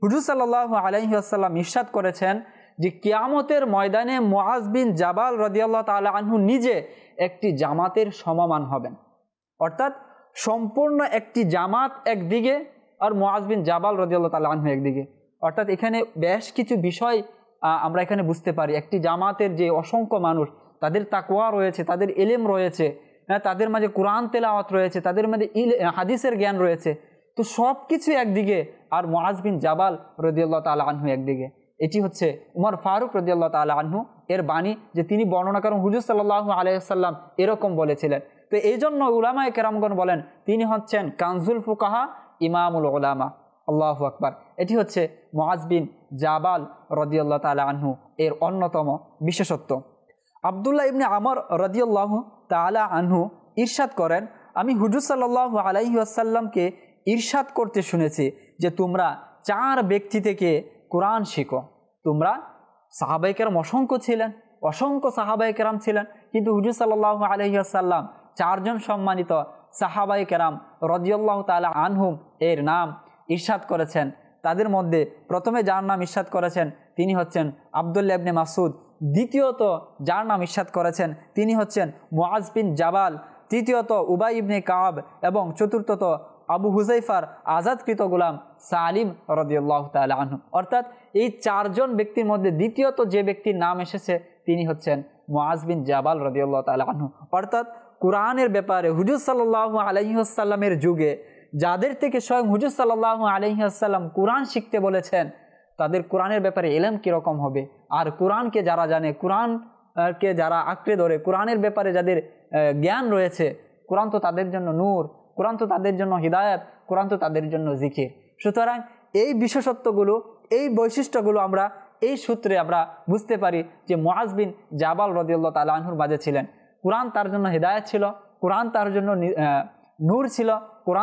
হুজুর সাল্লাল্লাহু আলাইহি ওয়াসাল্লাম ইরশাদ করেছেন যে কিয়ামতের ময়দানে মুআজ বিন জাবাল রাদিয়াল্লাহু তাআলা আনহু নিজে একটি জামাতের সমমান হবেন। অর্থাৎ সম্পূর্ণ একটি জামাত একদিকে আর মুআজ বিন জাবাল রাদিয়াল্লাহু তাআলা আনহু একদিকে। অর্থাৎ এখানে বেশ কিছু বিষয় আমরা এখানে বুঝতে পারি। একটি জামাতের যে অসংখ্য মানুষ, তাদের তাকওয়া রয়েছে, তাদের ইলম রয়েছে, তাদের মাঝে কোরআন তেলাওয়াত রয়েছে, তাদের মাঝে হাদিসের জ্ঞান রয়েছে, তো সব কিছু একদিকে আর মুআজ বিন জাবাল রাদিয়াল্লাহু তাআলা আনহু একদিকে। এটি হচ্ছে উমর ফারুক রাদিয়াল্লাহু তাআলা আনহু এর বাণী, যে তিনি বর্ণনা করেন হুজুর সাল্লাল্লাহু আলাইহি ওয়াসাল্লাম এরকম বলেছিলেন। তো এই জন্য উলামায়ে কেরামগণ বলেন তিনি হচ্ছেন কানজুল ফুকাহা, ইমামুল উলামা। আল্লাহু আকবার। এটি হচ্ছে মুআজ বিন জাবাল রাদিয়াল্লাহু তাআলা আনহু এর অন্যতম বিশেষত্ব। আব্দুল্লাহ ইবনে আমর রাদিয়াল্লাহু তাআলা আনহু ইরশাদ করেন, আমি হুজুর সাল্লাল্লাহু আলাইহি ওয়াসাল্লামকে ইরশাদ করতে শুনেছি যে তোমরা 4 ব্যক্তি থেকে কোরআন শিখো। তোমরা সাহাবায়ে কেরাম অসংখ্য সাহাবায়ে কেরাম ছিলেন, কিন্তু হুজুর সাল্লাল্লাহু আলাইহি ওয়াসাল্লাম 4 জন সম্মানিত সাহাবায়ে কেরাম রাদিয়াল্লাহু তাআলা আনহুম এর নাম ইরশাদ করেছেন। তাদের মধ্যে প্রথমে যার নাম ইরশাদ করেছেন তিনি হচ্ছেন আব্দুল্লাহ ইবনে মাসউদ, দ্বিতীয়ত যার নাম ইরশাদ করেছেন তিনি হচ্ছেন মুআজ বিন জাবাল, তৃতীয়ত উবাই ইবনে কাব এবং চতুর্থত আবু হুযাইফার আজাদকৃত গোলাম সালিম রাদিয়াল্লাহু তাআলা আনহু। অর্থাৎ এই 4 জন ব্যক্তির মধ্যে দ্বিতীয়ত যে ব্যক্তির নাম এসেছে তিনি হচ্ছেন মুআজ বিন জাবাল রাদিয়াল্লাহু তাআলা আনহু। অর্থাৎ কোরআনের ব্যাপারে হুজুর সাল্লাল্লাহু আলাইহি ওয়াসাল্লামের যুগে যাদের থেকে স্বয়ং হুজুর সাল্লাল্লাহু আলাইহি ওয়াসাল্লাম কোরআন শিখতে বলেছেন, তাদের কোরআনের ব্যাপারে ইলম কীরকম হবে। আর কোরআনকে যারা জানে, কোরআনকে যারা আঁকড়ে ধরে, কোরআনের ব্যাপারে যাদের জ্ঞান রয়েছে, কোরআন তো তাদের জন্য নূর, কোরআন তো তাদের জন্য হিদায়াত, কোরআন তো তাদের জন্য জিকির। সুতরাং এই বিশেষত্বগুলো, এই বৈশিষ্ট্যগুলো আমরা এই সূত্রে আমরা বুঝতে পারি যে মুআজ বিন জাবাল রাদিয়াল্লাহু তাআলা আনহুর মাঝে ছিলেন। কোরআন তার জন্য হিদায়াত ছিল, কোরআন তার জন্য নূর ছিল, কোরআন